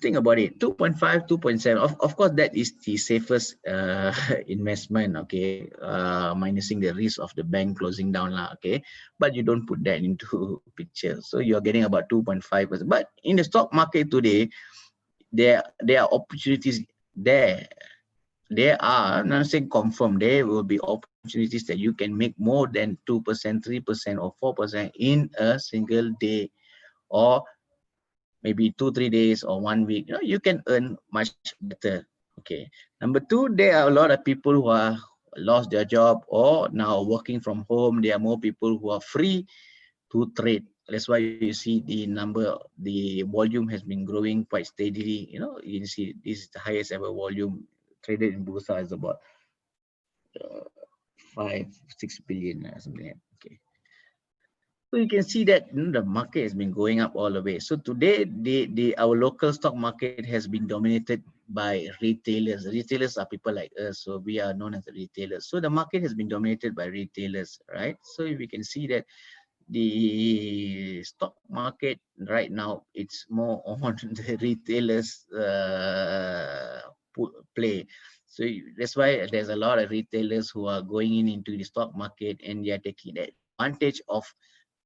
think about it, 2.5, 2.7. Of course, that is the safest investment. Okay, minusing the risk of the bank closing down lah. Okay, but you don't put that into picture, so you're getting about 2.5%. But in the stock market today, there are opportunities there. There are, I'm not saying confirm, there will be opportunities that you can make more than 2%, 3%, or 4% in a single day, or maybe 2-3 days or 1 week. You can earn much better. Okay, number two, there are a lot of people who are lost their job or now working from home. There are more people who are free to trade. That's why you see the volume has been growing quite steadily. You can see this is the highest ever volume traded in Bursa, is about 5-6 billion or something like that. Okay, so you can see that the market has been going up all the way. So today, our local stock market has been dominated by retailers. Retailers are people like us, so we are known as the retailers. So the market has been dominated by retailers, right? So we can see that the stock market right now, it's more on the retailers play. So that's why there's a lot of retailers who are going into the stock market, and they are taking advantage of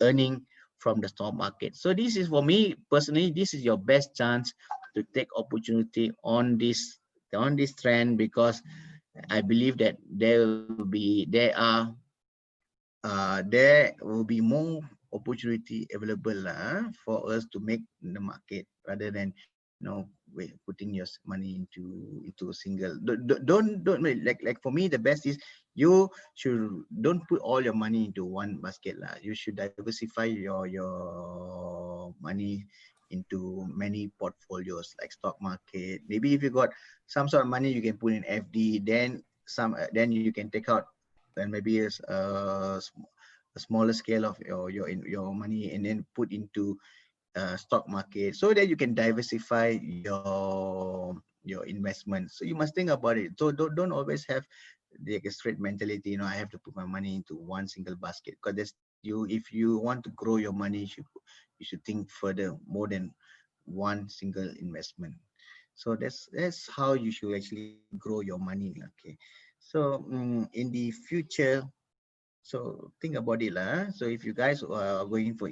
earning from the stock market. So this is, for me personally, this is your best chance to take opportunity on this trend, because I believe that there will be more opportunity available for us to make the market, rather than putting your money into a single. Don't like for me, the best is you should don't put all your money into one basket lah. You should diversify your money into many portfolios, like stock market. Maybe if you got some sort of money, you can put in FD, then you can take out, then maybe a smaller scale of your money, and then put into stock market, so that you can diversify your investment. So you must think about it. So don't always have the straight mentality, I have to put my money into one single basket, because that's if you want to grow your money, you should think further, more than one single investment. So that's how you should actually grow your money. Okay, so in the future, so think about it lah. So if you guys are going for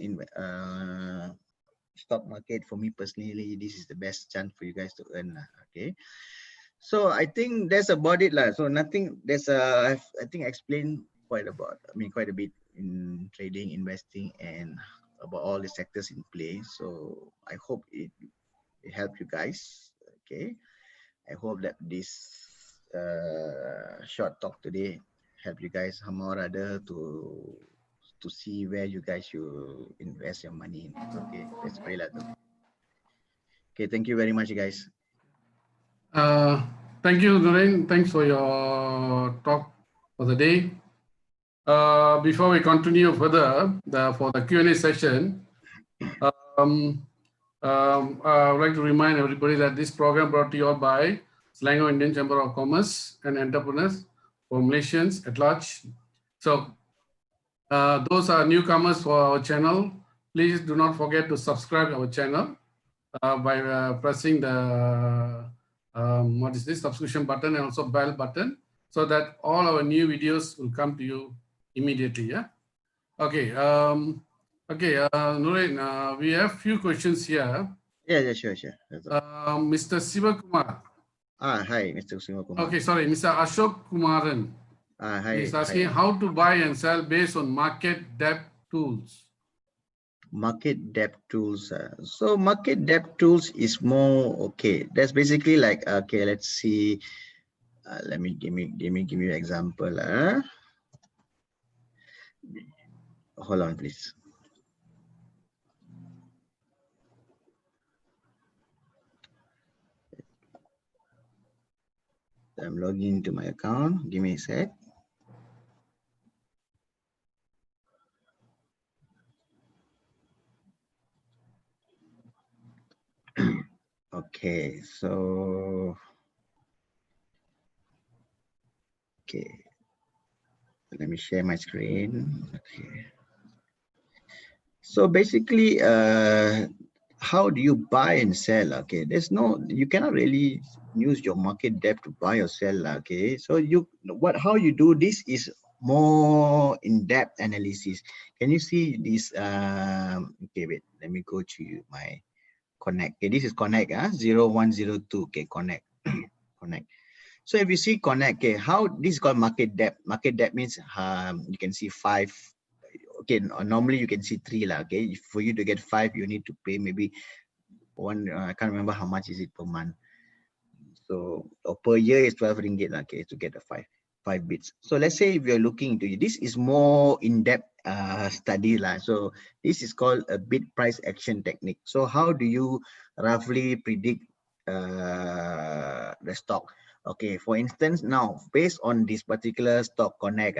stock market, for me personally, this is the best chance for you guys to earn. Okay, So I think that's about it lah. So nothing. I think I explained quite about. I mean, quite a bit in trading, investing, and about all the sectors in play. So I hope it helped you guys. Okay. I hope that this short talk today help you guys somehow or other to see where you guys should invest your money in. Okay, that's very lot. Okay, thank you very much, guys. Thank you, Naren. Thanks for your talk for the day. Before we continue further for the Q&A session, um, I would like to remind everybody that this program brought to you all by Selangor Indian Chamber of Commerce and Entrepreneurs for Malaysians at large. So those are newcomers for our channel. Please do not forget to subscribe our channel by pressing the subscription button and also bell button, so that all our new videos will come to you immediately. Yeah. Okay. Nurin, we have few questions here. Yeah, sure. Mr. Sivakumar. Hi, Mr. Kumar. Okay, sorry, Mr. Ashok Kumaran. Hi. He's asking how to buy and sell based on market depth tools. Market depth tools. So market depth tools is more okay. That's basically like okay. Let's see. Let me give you an example. Hold on, please. I'm logging into my account. Give me a sec. Okay, so let me share my screen. Okay. So basically, how do you buy and sell? Okay, you cannot really use your market depth to buy or sell. Okay, so how you do this is more in-depth analysis. Can you see this? Okay, wait, let me go to my connect. Okay, this is connect. 0102. Okay, connect. Connect. So if you see connect, okay, how this is called market depth. Market depth means you can see 5. Okay, normally you can see 3 lah. Okay, for you to get 5, you need to pay maybe one. I can't remember how much is it per month. So or per year is 12 ringgit lah. Okay, to get the 5 bits. So let's say if you're looking into it, this is more in-depth study lah. So this is called a bid price action technique. So how do you roughly predict the stock? Okay, for instance, now based on this particular stock connect,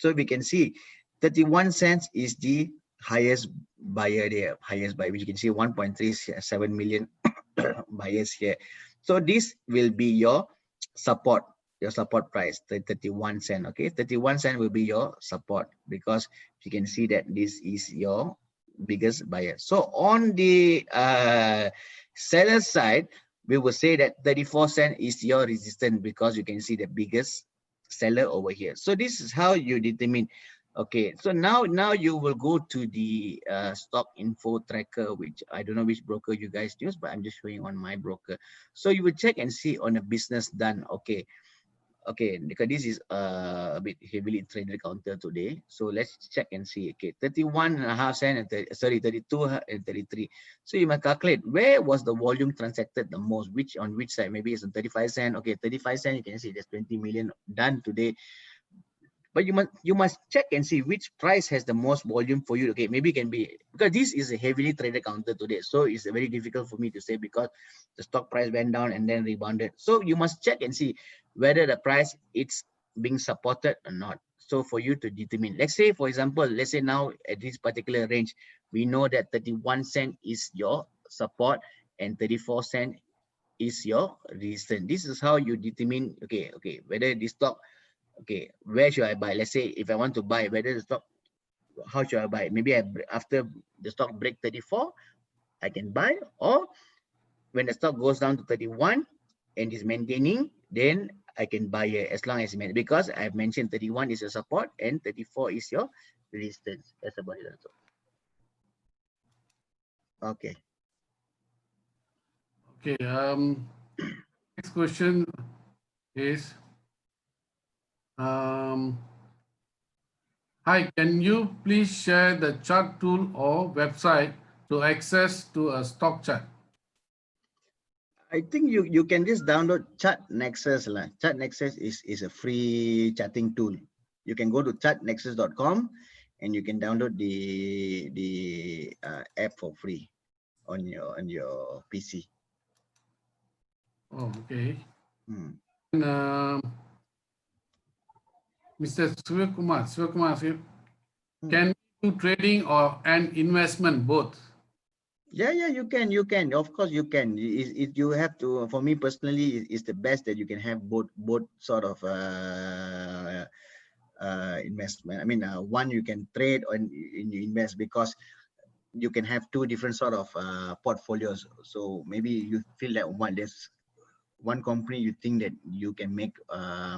so we can see 31 cents is the highest buyer there, which you can see 1.37 million buyers here. So this will be your support price, 31 cent. Okay, 31 cent will be your support, because you can see that this is your biggest buyer. So on the seller side, we will say that 34 cent is your resistance, because you can see the biggest seller over here. So this is how you determine. Okay, so now you will go to the stock info tracker, which I don't know which broker you guys use, but I'm just showing on my broker. So you will check and see on a business done. Okay, because this is a bit heavily traded counter today. So let's check and see. Okay, 31.5 cent and 32 and 33. So you must calculate where was the volume transacted the most, on which side. Maybe it's on 35 cent. Okay, 35 cent, you can see there's 20 million done today. But you must check and see which price has the most volume for you. Okay, maybe it can be, because this is a heavily traded counter today, so it's very difficult for me to say, because the stock price went down and then rebounded. So you must check and see whether the price it's being supported or not. So for you to determine, let's say for example, let's say now at this particular range, we know that 31 cent is your support and 34 cent is your resistance. This is how you determine, okay, whether this stock, okay, where should I buy? Let's say if I want to buy, whether the stock, how should I buy? Maybe after the stock break 34, I can buy, or when the stock goes down to 31 and is maintaining, then I can buy it, as long as it's, because I've mentioned 31 is your support and 34 is your resistance. That's about it also. Okay. Okay. Next question. is, hi, can you please share the chart tool or website to access to a stock chart? I think you can just download Chat Nexus lah. Chat Nexus is a free chatting tool. You can go to chatnexus.com and you can download the app for free on your PC. Oh, okay. Hmm. And, Mr. Sivakumar, can you do trading or and investment both? Yeah, you can. Of course, you can. You have to. For me personally, it's the best that you can have both sort of investment. I mean, one you can trade and you invest because you can have two different sort of portfolios. So maybe you feel that there's one company you think that you can make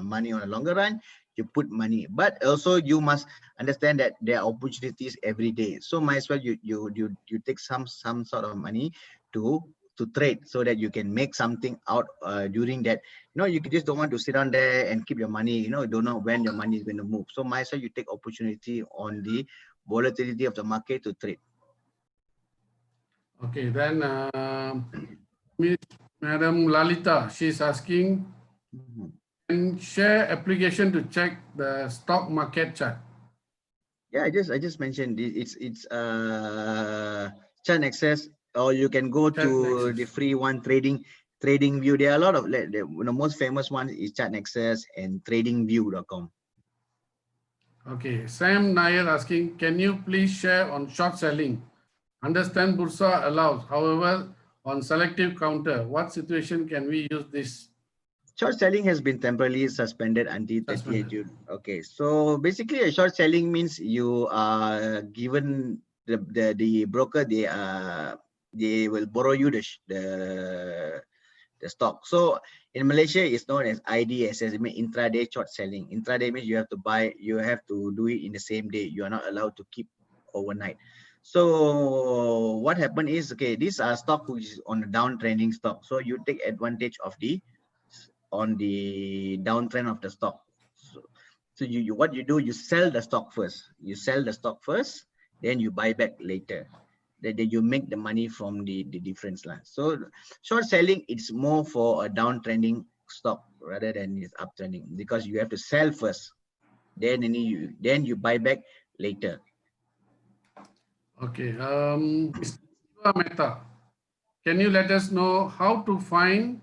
money on a longer run, you put money. But also you must understand that there are opportunities every day. So might as well you take some sort of money to trade so that you can make something out during that. You just don't want to sit down there and keep your money. You don't know when your money is going to move. So might as well you take opportunity on the volatility of the market to trade. Okay, then Miss Madam Lalita, she's asking, can share application to check the stock market chart? Yeah, I just mentioned it's Chan Access, or you can go Chat to the Nexus. free one, Trading View. There are a lot of the most famous one is Chat Access and tradingview.com. Okay, Sam Nair asking, can you please share on short selling? Understand Bursa allows, however, on selective counter, what situation can we use this? Short selling has been temporarily suspended until 30th Suspended. June. Okay, so basically a short selling means you are given the broker, they will borrow you the stock. So in Malaysia, it's known as IDSS. It means intraday short selling. Intraday means you have to do it in the same day. You are not allowed to keep overnight. So what happened is, okay, these are stock which is on a downtrending stock. So you take advantage of the downtrend of the stock. So what you do, you sell the stock first. Then you buy back later. Then you make the money from the difference lah. So short selling, it's more for a downtrending stock rather than it's uptrending, because you have to sell first, then you buy back later. Okay, Mr. Siva Mehta, can you let us know how to find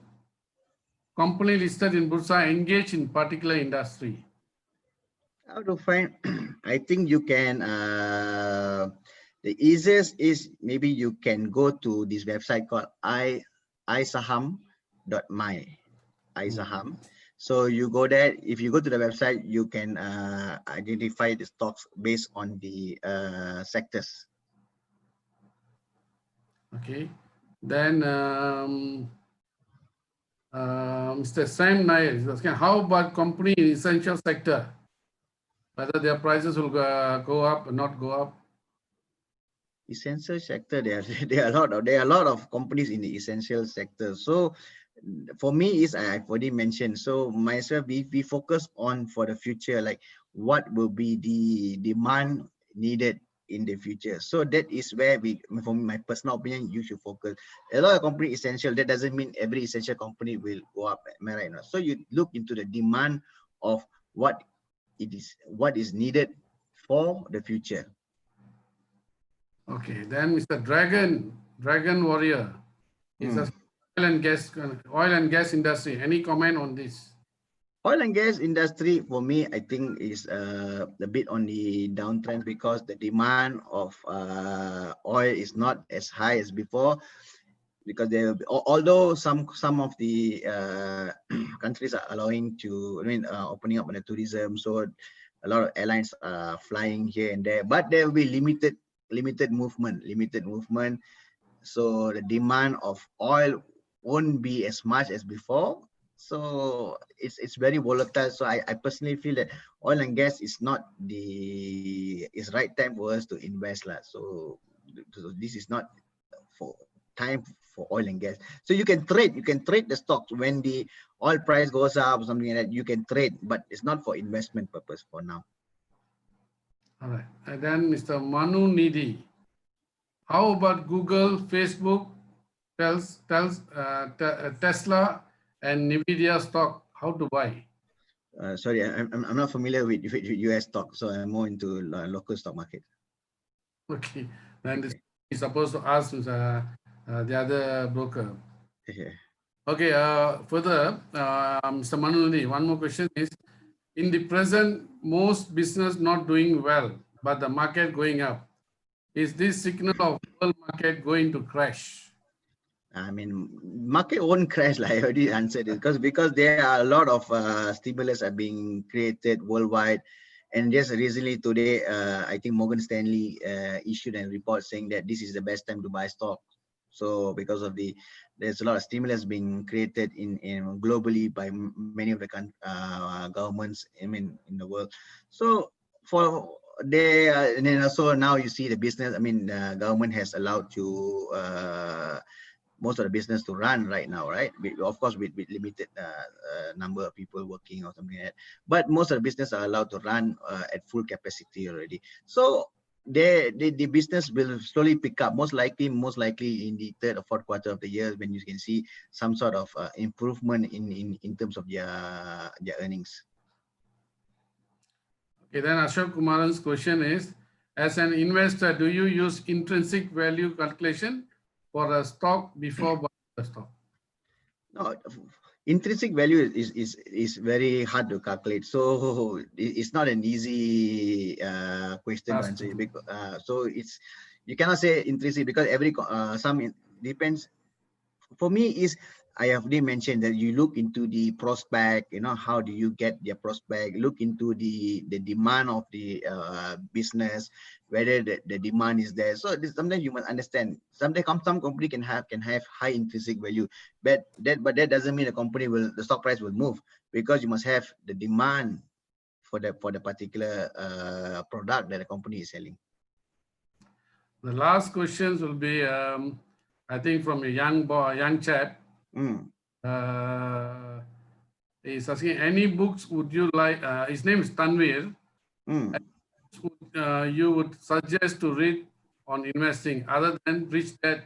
company listed in Bursa engaged in particular industry? How to find? I think you can. The easiest is maybe you can go to this website called isaham.my. Isaham. So you go there. If you go to the website, you can identify the stocks based on the sectors. Okay, then Mr. Sam Nair is asking, how about company in essential sector? Whether their prices will go up or not go up? Essential sector, there are a lot of companies in the essential sector. So for me is I've already mentioned. So myself, we focus on for the future, like what will be the demand needed in the future. So that is where for my personal opinion, you should focus. A lot of company essential. That doesn't mean every essential company will go up. Am I right now? So you look into the demand of what is needed for the future. Okay, then Mr. Dragon Warrior is asking, oil and gas industry. Any comment on this? Oil and gas industry, for me, I think is a bit on the downtrend because the demand of oil is not as high as before. Because although some of the countries are allowing opening up on the tourism, so a lot of airlines are flying here and there, but there will be limited movement. So the demand of oil won't be as much as before. So it's very volatile. So I personally feel that oil and gas is not the right time for us to invest lah. So this is not time for oil and gas. So you can trade the stocks when the oil price goes up or something like that. You can trade, but it's not for investment purpose for now. All right. And then Mr. Manu Nidhi. How about Google, Facebook, Tesla, and Nvidia stock? How to buy? Sorry, I'm not familiar with US stock, so I'm more into local stock market. Okay. Then this Okay. is supposed to ask the other broker. Yeah. Okay. Further, Mr. Manu Nidhi, one more question is: in the present, most business not doing well, but the market going up. Is this signal of world market going to crash? I mean, market won't crash. Like I already answered it because there are a lot of stimulus are being created worldwide, and just recently today, I think Morgan Stanley issued a report saying that this is the best time to buy stock. So because of there's a lot of stimulus being created in globally by many of the governments. I mean, in the world. So for and then also now you see the business. I mean, the government has allowed to. Most of the business to run right now, right? Of course, with limited number of people working or something like that. But most of the business are allowed to run at full capacity already. So the business will slowly pick up. Most likely in the third or fourth quarter of the year when you can see some sort of improvement in terms of their earnings. Okay, then Ashok Kumaran's question is, as an investor, do you use intrinsic value calculation for a stock before buying the stock? No, intrinsic value is very hard to calculate. So it's not an easy question to answer. Because, so you cannot say intrinsic because depends. For me is I have already mentioned that you look into the prospect, how do you get their prospect, look into the demand of the business, whether the demand is there. So sometimes you must understand, sometimes some company can have high intrinsic value, but that doesn't mean the stock price will move, because you must have the demand for the particular product that the company is selling. The last questions will be, I think, from a young chap. He's asking, any books would you like? His name is Tanvir. You would suggest to read on investing other than Rich Dad,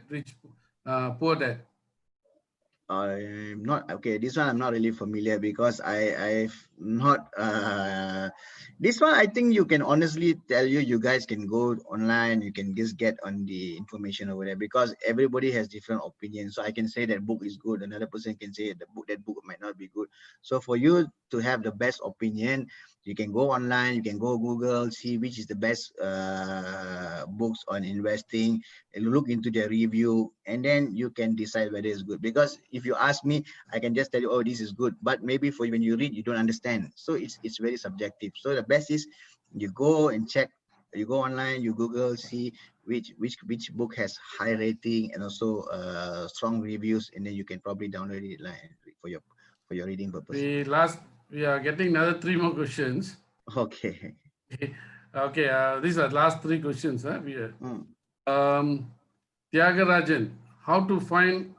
Poor Dad? I'm not okay. This one I'm not really familiar because I've not. This one I think you can honestly tell you guys can go online. You can just get on the information over there because everybody has different opinions. So I can say that book is good. Another person can say that book might not be good. So for you to have the best opinion, you can go online. You can go Google, see which is the best books on investing, and look into their review, and then you can decide whether it's good. Because if you ask me, I can just tell you, oh, this is good, but maybe for you, when you read, you don't understand. So it's very subjective. So the best is you go and check, you go online, you Google, see which book has high rating and also strong reviews, and then you can probably download it for your reading purpose. We are getting another 3 more questions. Okay. Okay, these are last 3 questions. Tyagarajan, how to find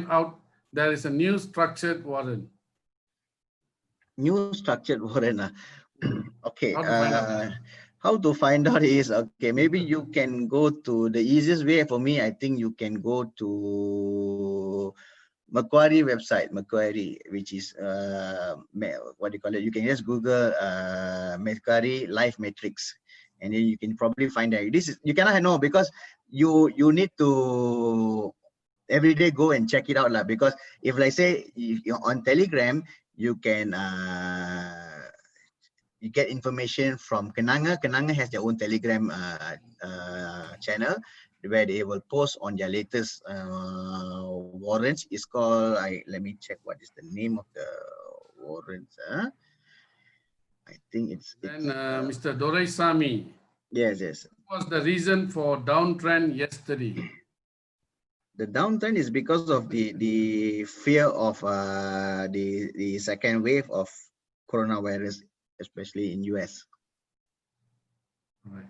out there is a new structured warrant? New structured warrant. Okay. How to find out? How to find out is, okay, maybe you can go to the easiest way for me. I think you can go to Macquarie website, which is what do you call it? You can just Google Macquarie Life Matrix, and then you can probably find out. You cannot know because you need to every day go and check it out lah. Because if like say if you're on Telegram, you can you get information from Kenanga. Kenanga has their own Telegram channel where they will post on their latest warrants. It's called, let me check what is the name of the warrants. I think it's Mr. Doraisamy. Yes. What was the reason for downtrend yesterday? The downtrend is because of the fear of the second wave of coronavirus, especially in US. All right.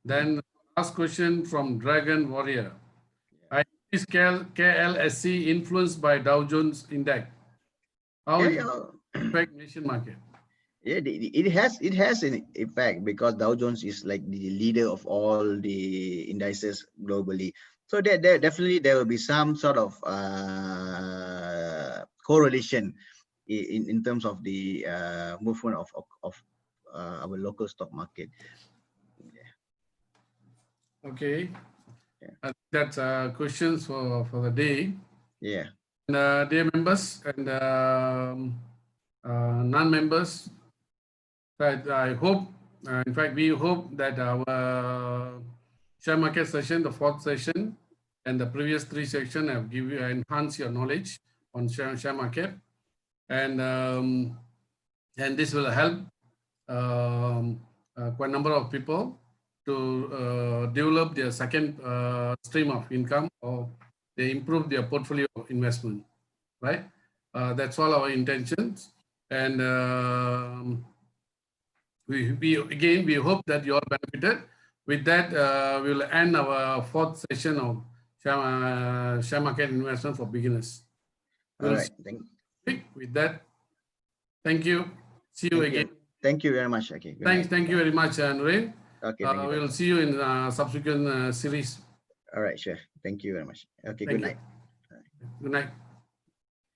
Then last question from Dragon Warrior. I Is KLSC influenced by Dow Jones Index? How Yeah, it yeah. affect Malaysian market? Yeah, it has an effect because Dow Jones is like the leader of all the indices globally. So there definitely there will be some sort of correlation in terms of the movement of our local stock market. Okay, Yeah, that's questions for the day. yeah, And, dear members and non-members, I hope, in fact, we hope that our share market session, the fourth session, and the previous three sessions have give you enhance your knowledge on share market, and this will help quite a number of people to develop their second stream of income, or they improve their portfolio investment, right? That's all our intentions. And we hope that you all benefited. With that, we will end our fourth session of share market investment for beginners. all We'll right. see you with that. Thank you. See you again. Thank you very much. Okay, good night. Thank you very much, Nurain. Okay, thank you. We'll see you in subsequent series. All right, sure. Thank you very much. Okay, Thank good you. night. Good night.